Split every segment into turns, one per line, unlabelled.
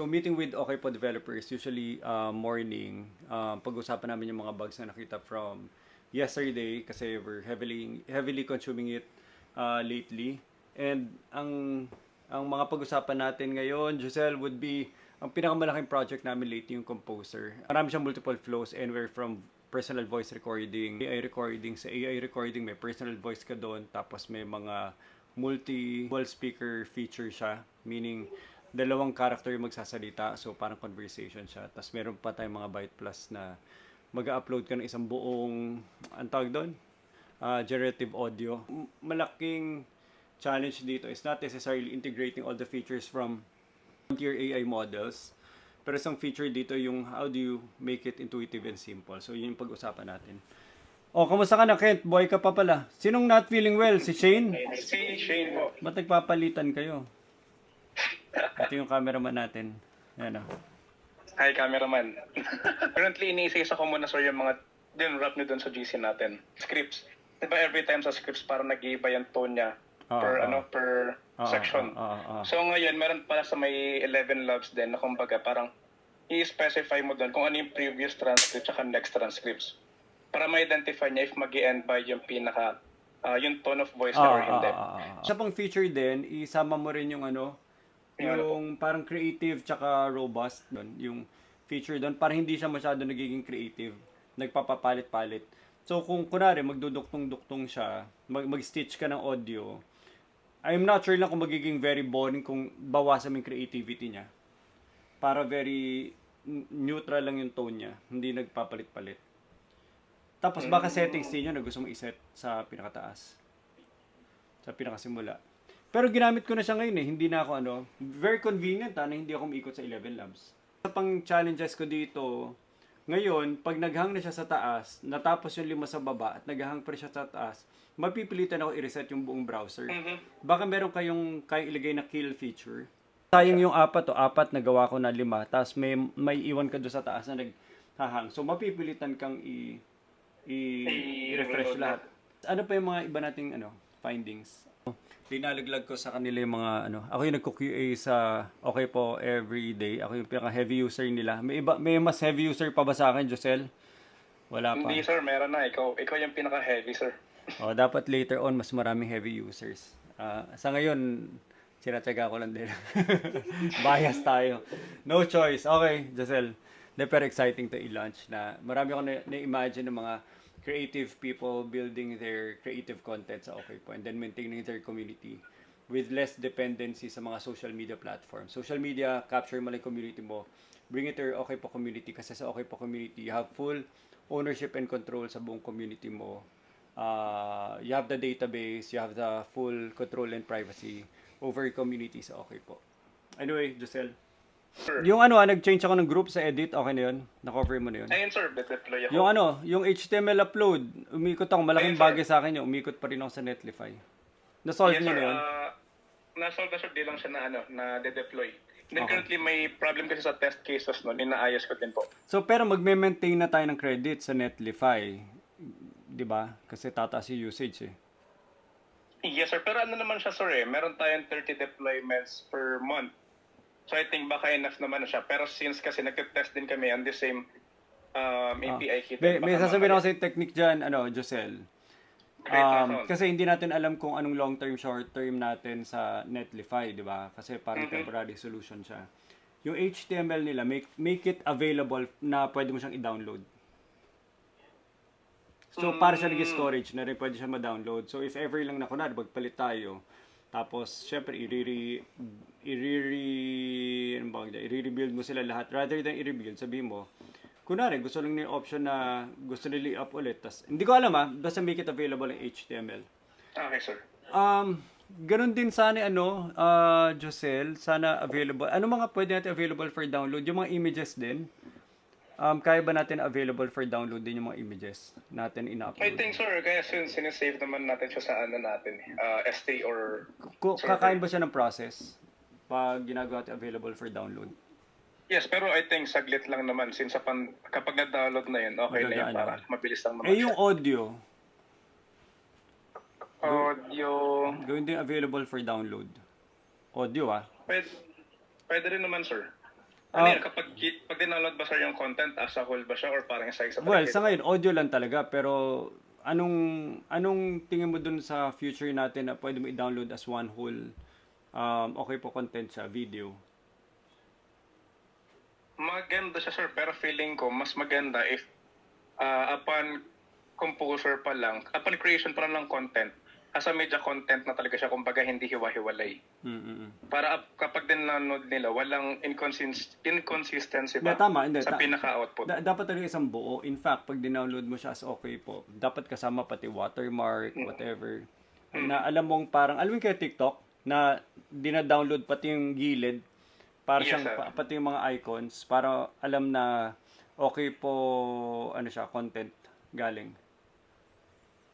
So meeting with okay po developers, usually morning, pag-usapan namin yung mga bugs na nakita from yesterday kasi we're heavily consuming it lately. And ang mga pag-usapan natin ngayon, Giselle, would be ang pinakamalaking project namin lately yung Composer. Marami siyang multiple flows anywhere from personal voice recording, AI recording. Sa AI recording, may personal voice ka doon. Tapos may mga multi-dual speaker feature siya. Meaning, dalawang character yung magsasalita. So, parang conversation siya. Tapos meron pa tayong mga Byte Plus na mag-upload ka ng isang buong, ang tawag doon? Generative audio. Malaking challenge dito is not necessarily integrating all the features from frontier AI models. Pero isang feature dito yung how do you make it intuitive and simple. So, yun yung pag-usapan natin. Oh, kamusta ka na, Kent? Boy ka pa pala. Sinong not feeling well? Si Shane?
Si Shane po.
Ba't nagpapalitan kayo? Ito yung cameraman natin. Yan o.
Hi, cameraman. Currently, iniisa-isa ko muna sir yung mga din-wrap nyo dun sa GC natin. Scripts. Diba every time sa scripts parang nag-iiba yung tone niya per section. So ngayon, meron pala sa may 11 labs din na kumbaga parang i-specify mo dun kung ano yung previous transcript at next transcripts. Para ma-identify niya if mag-i-end by yung pinaka, yung tone of voice na or hindi.
Sa pang feature din, isama mo rin yung ano, yung parang creative tsaka robust doon, yung feature doon para hindi siya masyado nagiging creative, nagpapapalit-palit. So kung kunwari magduduktong-duktong siya, mag-stitch ka ng audio, I'm not sure lang kung magiging very boring kung bawasan mo yung creativity niya. Para very neutral lang yung tone niya, hindi nagpapalit-palit. Tapos baka settings niyo na gusto mong iset sa pinakataas. Sa pinakasimula. Pero ginamit ko na siya ngayon eh. Hindi na ako very convenient na hindi ako umiikot sa 11 labs. Sa pang challenges ko dito, ngayon, pag naghang na siya sa taas, natapos yung 5 sa baba at naghang pa siya sa taas, mapipilitan ako i-reset yung buong browser. Baka meron kayong ilagay na kill feature. Sayang yung 4 nagawa ko na 5, tapos may iwan ka doon sa taas na naghahang. So mapipilitan kang i-refresh lahat. Ano pa yung mga iba nating findings? Linalaglag ko sa kanila yung mga ako yung nagko-QA sa okay po every day. Ako yung pinaka-heavy user nila. May mas heavy user pa ba sa akin, Josel? Wala pa.
Hindi sir, meron na. Ikaw yung pinaka-heavy sir.
Dapat later on mas maraming heavy users. Sa ngayon, sinatsaga ko lang din. Bias tayo. No choice. Okay, Josel. Pero exciting to i-launch na marami ako na-imagine ng mga creative people building their creative content sa Okay po and then maintaining their community with less dependency sa mga social media platforms. Social media, capture mo lang community mo, bring it to your Okay po community kasi sa Okay po community, you have full ownership and control sa buong community mo. You have the database, you have the full control and privacy over your community sa Okay po. Anyway, Giselle.
Sure.
Yung nag-change ako ng group sa edit, okay na yun? Na-cover mo na yun?
Ayun sir, deploy ako.
Yung HTML upload, umikot ako. Malaking bagay sa akin yun. Umikot pa rin ako sa Netlify. Na-solve niyo na yun?
Na-solve na sir, di lang siya na de-deploy. Then currently may problem kasi sa test cases nun, inaayos ko din po.
So, pero magme-maintain na tayo ng credit sa Netlify. Di ba? Kasi tataas yung usage eh.
Yes sir, pero naman siya sir meron tayong 30 deployments per month. So I think baka enough naman na siya. Pero since kasi nag-test din kami on the same API kit.
May sasabihin ako sa technique dyan, Josel. Kasi hindi natin alam kung anong long-term, short-term natin sa Netlify, di ba? Kasi parang temporary solution siya. Yung HTML nila, make it available na pwede mo siyang i-download. So, para siya nag-storage na rin pwede siya ma-download. So, if ever lang na kunwari, magpalit tayo. Tapos, syempre, i-rebuild mo sila lahat. Rather than i-rebuild, sabihin mo, kunwari, gusto lang nila option na gusto nila i-up ulit. Tas, hindi ko alam basta make it available in HTML.
Okay, sir.
Ganun din sana, Josel, sana available. Ano mga pwede natin available for download? Yung mga images din. Kaya ba natin available for download din yung mga images natin ina-upload?
I think, sir, kaya sinesave naman natin siya sa natin, S3 or...
Kakain ba siya ng process pag ginagawa natin available for download?
Yes, pero I think saglit lang naman since kapag na-download na yun, okay na yun para mabilis lang naman
yung audio?
Audio...
Gawin din available for download. Audio,
Pwede rin naman, sir. Ano
Ah,
yan, pag dinownload ba sir yung content as a whole ba siya or parang isa-isa
well,
pa
sa ngayon, audio lang talaga, pero anong anong tingin mo dun sa future natin na pwede mo i-download as one whole okay po content sa video?
Maganda siya sir, pero feeling ko mas maganda if upon composer pa lang, upon creation pa lang ng content, as a media content na talaga siya, kumbaga hindi hiwa-hiwalay.
Mm.
Para kapag dinanood nila, walang inconsistency
Hindi,
ba
tama, hindi.
sa pinaka-output.
Dapat talaga isang buo. In fact, pag dinownload mo siya as okay po, dapat kasama pati watermark, whatever. Na alam mong parang, alam mo kaya TikTok, na dina-download pati yung gilid, para
Yes,
siyang,
sir.
pati yung mga icons, para alam na okay po, ano siya, content galing.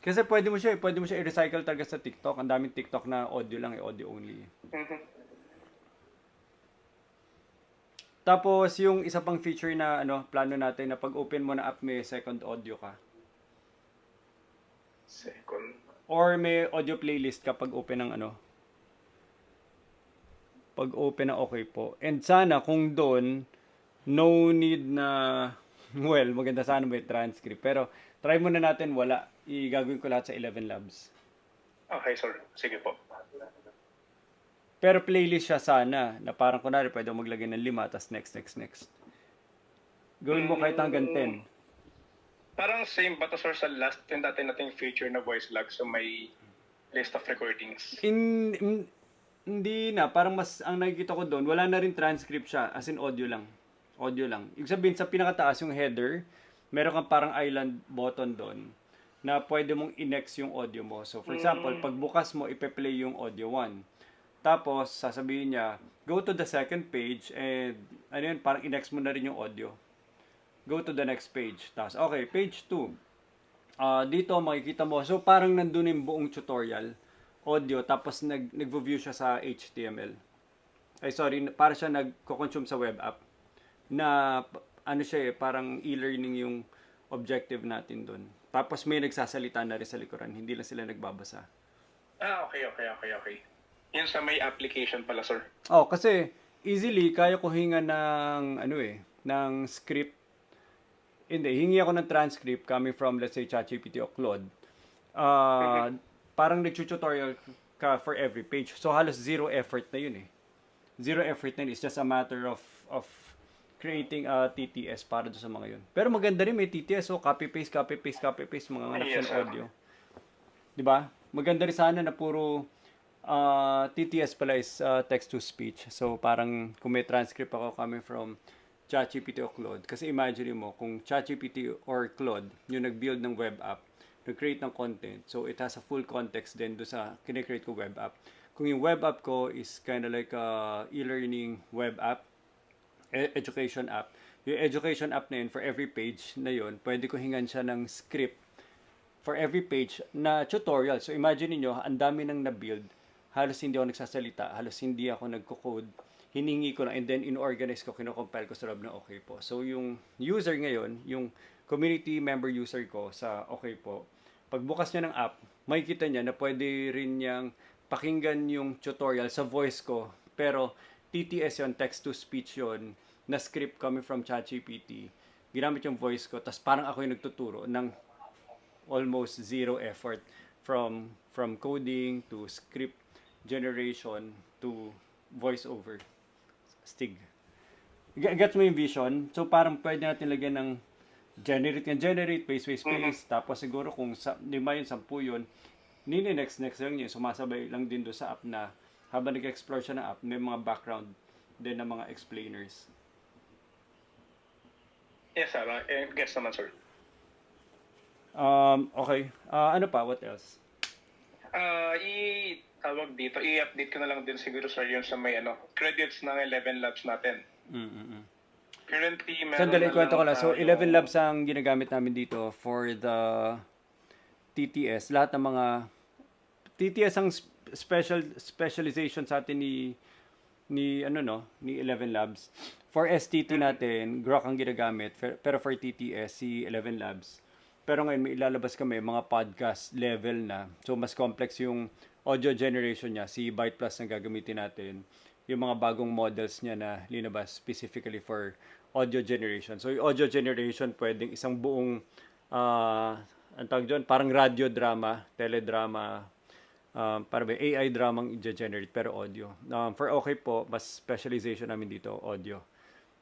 Kasi pwede mo siya i-recycle talaga sa TikTok. Ang daming TikTok na audio lang, audio only.
Mhm.
Tapos yung isa pang feature na plano natin na pag open mo na app may second audio ka.
Second.
Or may audio playlist ka pag open ng pag open ng okay po. And sana kung doon no need na well, maganda sana may transcript. Pero try muna natin wala. Igagawin ko lahat sa 11 Labs.
Okay, sir. Sige po.
Pero playlist siya sana na parang kunwari pwede mo maglagay ng 5 tas next. Gawin mo kahit hanggang 10.
Parang same ba to sir sa last yung dati nating feature na voice log so may list of recordings.
Hindi na, parang mas ang nakikita ko doon, wala na rin transcript siya, as in audio lang. Audio lang. Ibig sabihin, sa pinakataas yung header, meron kang parang island button doon na pwede mong i-next yung audio mo. So, for example, pag bukas mo, ipe-play yung audio 1. Tapos, sasabihin niya, go to the second page and, parang i-next mo na rin yung audio. Go to the next page. Tapos, okay, page 2. Dito makikita mo. So, parang nandun yung buong tutorial audio tapos nag-view siya sa HTML. Ay sorry, para siya nagko-consume sa web app na siya parang e-learning yung objective natin doon. Tapos may nagsasalita na rin sa likuran, hindi lang sila nagbabasa.
Okay. Yun sa may application pala, sir.
Kasi easily kaya ko hinga ng ng script. Hindi, hingi ako ng transcript coming from let's say ChatGPT o Claude. Parang nag-tutorial ka for every page. So halos zero effort na yun eh. Zero effort na yun. It's just a matter of creating a TTS para doon sa mga yun. Pero maganda rin may TTS. So copy paste mga anak
Yes,
sa audio. 'Di ba? Maganda rin sana na puro TTS pala is text to speech. So parang kung may transcript ako coming from ChatGPT o Claude. Kasi imagine mo kung ChatGPT or Claude yung nag-build ng web app, nag-create ng content. So, it has a full context din do sa kine-create ko web app. Kung yung web app ko is kind of like a e-learning web app, education app, yung education app na yun, for every page na yun, pwede ko hingan siya ng script for every page na tutorial. So, imagine niyo ang dami nang na-build. Halos hindi ako nagsasalita, halos hindi ako nagko-code. Hiningi ko lang and then in-organize ko, kino-compile ko sa loob ng okay po. So, yung user ngayon, yung community member user ko sa okay po, pagbukas niya ng app, makikita niya na pwede rin niyang pakinggan yung tutorial sa voice ko. Pero TTS yon, text to speech yon, na script coming from ChatGPT. Ginamit yung voice ko, tapos parang ako yung nagtuturo ng almost zero effort from coding to script generation to voice over. Stig. Gets mo yung vision? So parang pwede natin lagyan ng generate, paste, tapos siguro kung 5 yun, 10 yun, next lang yun, sumasabay lang din doon sa app na habang nag-explore siya ng app, may mga background din ng mga explainers.
Yes, sir. Guess naman, sir.
Okay. Ano pa? What else?
Tawag dito, i-update ko na lang din siguro, sir, yun sa may credits ng 11 labs natin. Currently, meron
Sandali, kwento ko lang. So,
tayo-
11 labs ang ginagamit namin dito for the TTS. Lahat ng mga TTS ang specialization sa atin ni 11 labs. For STT natin, Grok ang ginagamit, pero for TTS si 11 labs. Pero ngayon may ilalabas kami mga podcast level na. So mas complex yung audio generation niya, si Byte Plus ang gagamitin natin. yung mga bagong models niya na linabas specifically for audio generation. So, yung audio generation, pwedeng isang buong, ang tawag dyan, parang radio drama, teledrama, para ba AI dramang i-generate pero audio. For okay po, mas specialization namin dito, audio.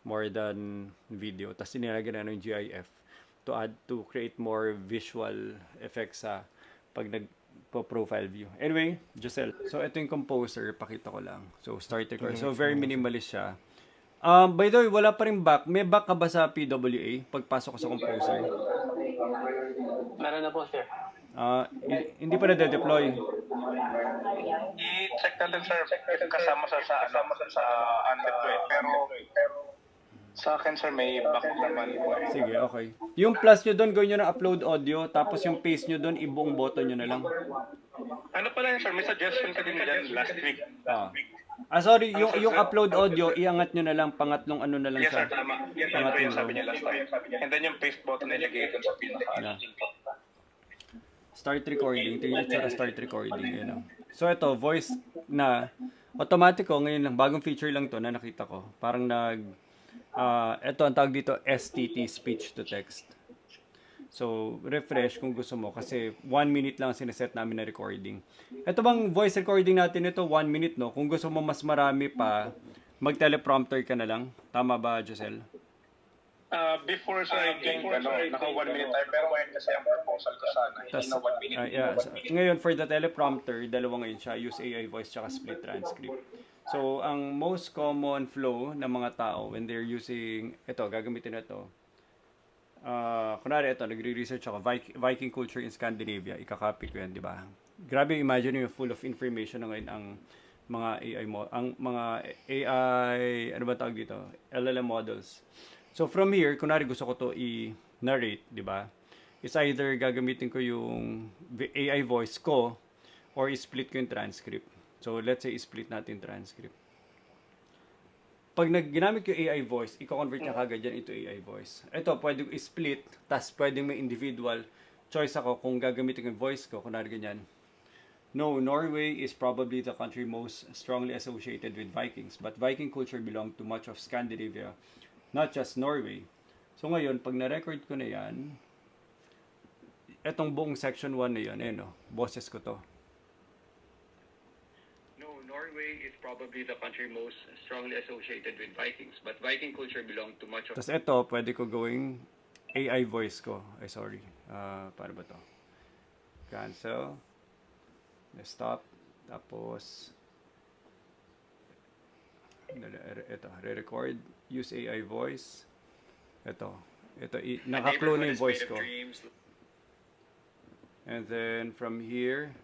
More than video. Tapos nilalagyan na ng GIF to create more visual effects sa pag nagpo-profile view. Anyway, Giselle. So, ito yung composer. Pakita ko lang. So, start record. So, very minimalist siya. By the way, wala pa rin back. May back ka ba sa PWA pagpasok ko sa composer?
Meron na po, sir.
Hindi pa na-deploy.
I-check natin, sir, if kasama sa undeployed. Pero sa akin, sir, may backup naman po.
Sige, okay. Yung plus nyo doon, gawin nyo na upload audio, tapos yung paste nyo doon, ibuong button nyo na lang.
Ano pala yun, sir? May suggestion ka din dyan last week.
Sorry, yung upload audio, iangat nyo na lang, pangatlong ano na lang
Yes,
siya.
sir, tama. Yan po yung sabi niya last time. And then yung paste button nilagay dun sa pinaka.
Yeah. Start recording. Tingnan nyo sa start recording. Yun, know. So, ito, voice na, automatic ko, ngayon lang, bagong feature lang to na nakita ko. Parang ito, ang tawag dito, STT, speech to text. So, refresh kung gusto mo kasi 1 minute lang sineset namin na recording. Ito bang voice recording natin ito, 1 minute, no? Kung gusto mo mas marami pa, mag-teleprompter ka na lang. Tama ba, Giselle?
Before, sir, I think, naka 1 minute tayo. Pero ngayon kasi ang proposal ko sana, hindi na 1 minute.
Yeah. Ngayon, for the teleprompter, dalawa ngayon siya. Use AI voice tsaka split transcript. So, ang most common flow ng mga tao when they're using, ito, gagamitin na ito. Kunwari ito, nagre-research ako, Viking culture in Scandinavia, ikakopy ko yan, di ba? Grabe, imagine yung full of information na ngayon ang mga AI ano ba tawag dito? LLM models. So from here, kunwari gusto ko to i-narrate, di ba? It's either gagamitin ko yung AI voice ko or i-split ko yung transcript. So let's say i-split natin transcript. Pag ginamit ko AI voice, i-convert niya kagad yan into AI voice. Ito, pwede ko i-split, tas pwedeng may individual choice ako kung gagamitin ko yung voice ko, kunwari ganyan. No, Norway is probably the country most strongly associated with Vikings, but Viking culture belonged to much of Scandinavia, not just Norway. So ngayon, pag na-record ko na yan, etong buong section 1 na yun, boses ko to.
Norway is probably the country most strongly associated with Vikings, but Viking culture belonged to much of...
Tapos ito, pwede ko gawing AI voice ko. Ay, sorry. Paano ba to? Cancel. Stop. Tapos, ito, re-record. Use AI voice. Ito, naka-clone na yung voice ko. And then, from here,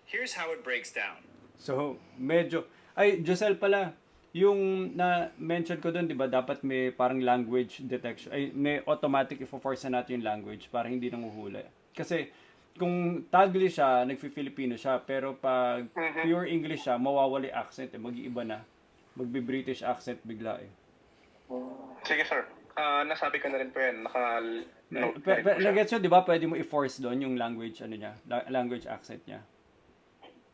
here's how it breaks down.
so, medyo... Ay, Giselle pala, yung na-mention ko doon, di ba, dapat may parang language detection. Ay, may automatic ifo-force na natin yung language para hindi nanguhula. Kasi, kung Taglish siya, nagfi-Filipino siya, pero pag pure English siya, mawawala yung accent, mag-iiba na. Magbi-British accent bigla eh.
Sige, sir. Nasabi ko na rin po yan.
Nag-gets yun, di ba, pwede mo i-force doon yung language, language accent niya.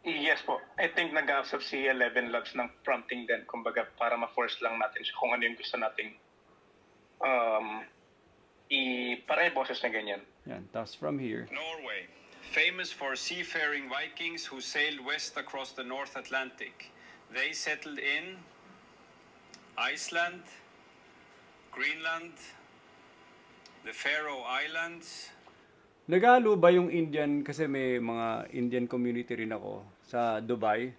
Yes po. I think nag-accept si 11 Labs ng prompting din. Kumbaga, para ma-force lang natin siya kung ano yung gusto nating para i-boses na ganyan.
Yan. Tapos from here.
Norway, famous for seafaring Vikings who sailed west across the North Atlantic. They settled in Iceland, Greenland, the Faroe Islands.
Nagalo ba yung Indian, kasi may mga Indian community rin ako sa Dubai.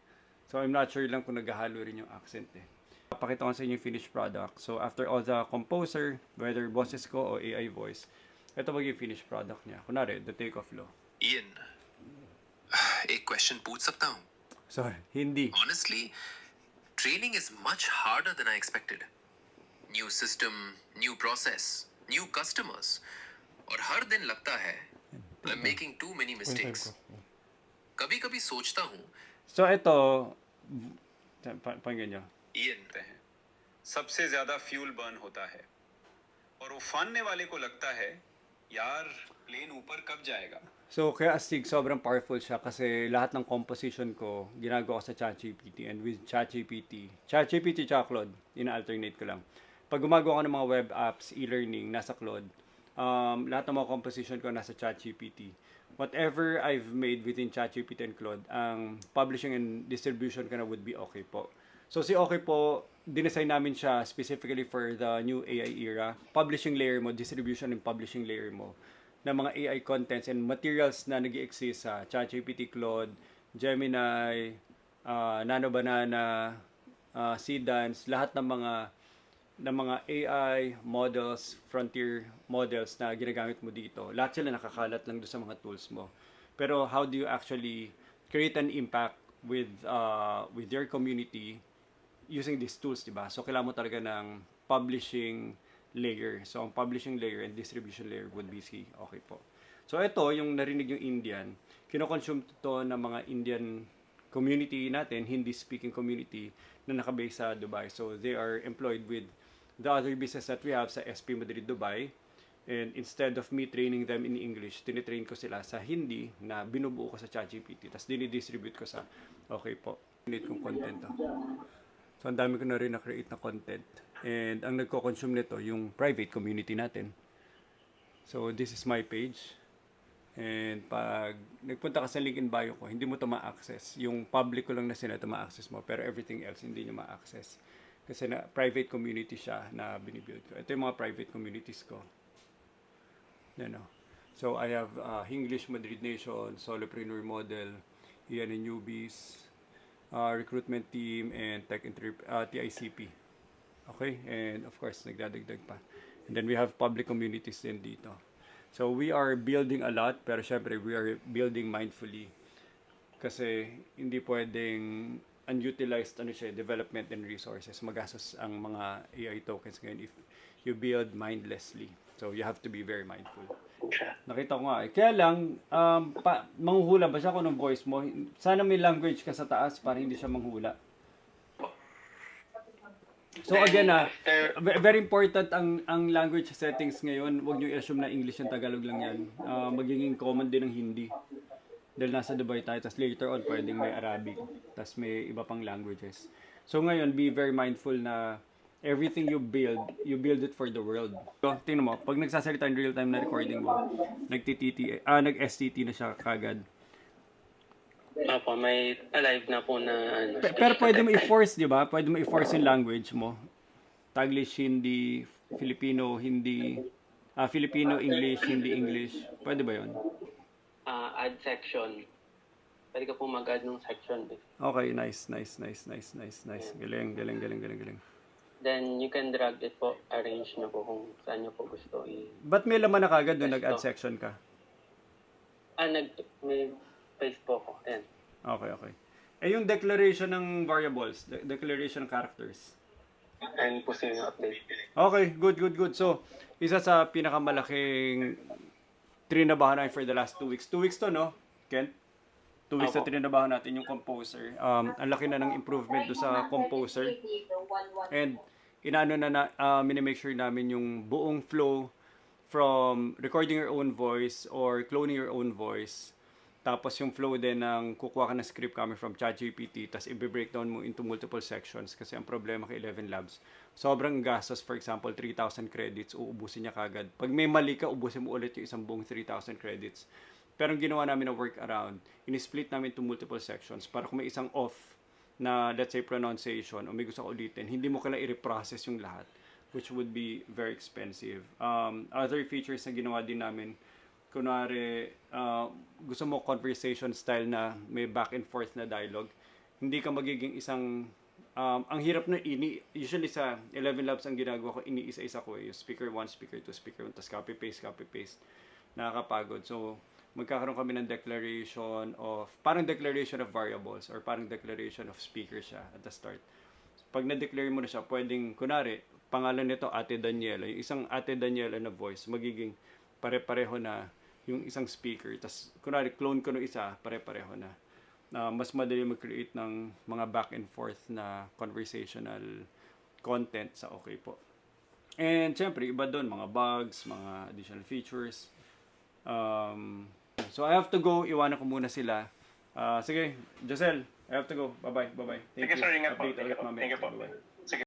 So I'm not sure lang kung naghahalo rin yung accent eh. Pakita ko sa inyo yung finished product. So after all the composer, whether boses ko o AI voice, ito maging finished product niya. Kunwari, the take-off flow.
Ian, एक question पूछ सकता हूँ?
Sorry, hindi.
Honestly, training is much harder than I expected. New system, new process, new customers. और हर दिन लगता है I'm making too many mistakes. कभी-कभी सोचता हूँ
So ito, pakinggan nyo.
Ian हैं सबसे ज्यादा फ्यूल बर्न होता है और वो फानने वाले को लगता है यार प्लेन ऊपर कब जाएगा.
So, kaya Astig, sobrang powerful siya kasi lahat ng composition ko, ginagawa ko sa ChatGPT. And with ChatGPT tsaka Claude, ina-alternate ko lang. Pag gumagawa ko ng mga web apps, e-learning, nasa Claude. Lahat ng mga composition ko nasa ChatGPT. Whatever I've made within ChatGPT and Claude, ang publishing and distribution ko na would be okay po. So, si okay po, dinesign namin siya specifically for the new AI era. Publishing layer mo, distribution and publishing layer mo ng mga AI contents and materials na nag-exist sa ChatGPT, Claude, Gemini, Nano Banana, Seedance, lahat ng mga AI models, frontier models na ginagamit mo dito. Lahat sila nakakalat lang doon sa mga tools mo. Pero how do you actually create an impact with your community using these tools, diba? So, kailangan mo talaga ng publishing layer. So, ang publishing layer and distribution layer would be si okay po. So, ito, yung narinig yung Indian, kinoconsume to ng mga Indian community natin, Hindi-speaking community, na nakabase sa Dubai. So, they are employed with the other business that we have sa SP Madrid, Dubai. And instead of me training them in English, tinitrain ko sila sa Hindi na binubuo ko sa ChatGPT. Tapos, dinidistribute ko sa okay po. Need kong content. So, ang dami ko na rin na-create na content. And ang nagko-consume nito, yung private community natin. So, this is my page. And pag nagpunta ka sa link in bio ko, hindi mo ito ma-access. Yung public ko lang na sila ito ma-access mo, pero everything else hindi nyo ma-access. Kasi na private community siya na binibuild ko. Ito yung mga private communities ko. Yan o. So, I have English Madrid Nation, Solopreneur Model, Ian and Newbies, recruitment team, and TICP. Okay? And of course, nagdadagdag pa. And then we have public communities din dito. So we are building a lot, pero syempre we are building mindfully. Kasi hindi pwedeng unutilized development and resources. Magastos ang mga AI tokens ngayon if you build mindlessly. So you have to be very mindful. Nakita ko nga eh. Kaya lang, manghuhula ba siya kung ng voice mo? Sana may language ka sa taas para hindi siya manghula. So again, very important ang language settings ngayon. Huwag niyo i-assume na English and Tagalog lang yan. Magiging common din ng Hindi. Dahil nasa Dubai tayo, tapos later on pwedeng may Arabic, tapos may iba pang languages. So ngayon, be very mindful na everything you build it for the world. So, tingnan mo, pag nagsasalita in real time na recording mo, nag-STT na siya kagad.
Opo, may alive na po na
Pero pwede mo i-force, di ba? Pwede mo i-force yung language mo. Taglish, Hindi, Filipino, Hindi, Filipino, English, Hindi, English. Pwede ba yun?
add section. Pwede ka po mag-add ng section.
Okay, nice. Galing.
Then, you can drag it po, arrange na po kung saan nyo po gusto
Ba't may laman na kagad doon nag-add section ka?
may paste po ko. Ayan.
Okay. Eh yung declaration ng variables, declaration ng characters.
And po sino yung update.
Okay, good. So, isa sa pinakamalaking trinabahan natin for the last 2 weeks. 2 weeks to, no, Ken? 2 weeks na trinabahan natin yung composer. Ang laki na ng improvement do sa composer. And minimake sure namin yung buong flow from recording your own voice or cloning your own voice. Tapos yung flow din ng kukuha ka ng script coming from ChatGPT, tapos i-breakdown mo into multiple sections kasi ang problema kay 11 Labs, sobrang gastos. For example, 3,000 credits, uubusin niya kagad. Pag may mali ka, ubusin mo ulit yung isang buong 3,000 credits. Pero ang ginawa namin na workaround, in-split namin into multiple sections para kung may isang off na, let's say, pronunciation o may gusto ka ulitin, hindi mo kailangan i-reprocess yung lahat, which would be very expensive. Other features na ginawa din namin, kunwari, gusto mo conversation style na may back and forth na dialogue, hindi ka magiging isang, ang hirap na usually sa 11 Labs ang ginagawa ko, iniisa-isa ko yung speaker 1, speaker 2, speaker 1, tapos copy-paste, nakakapagod. So, magkakaroon kami ng parang declaration of variables or parang declaration of speaker siya at the start. Pag na-declare mo na siya, pwedeng, kunwari, pangalan nito Ate Daniela, yung isang Ate Daniela na voice, magiging pare-pareho na yung isang speaker. Tapos, kunwari, clone ko ng isa, pare-pareho na. Mas madali mag-create ng mga back and forth na conversational content sa okay po. And, syempre, iba doon, mga bugs, mga additional features. So I have to go. Iwanan ko muna sila. Sige, Josel, I have to go. Bye-bye. Bye-bye.
Sige, sir. Ingat po.
Update ulit mamaya.
Thank you po.
Bye-bye.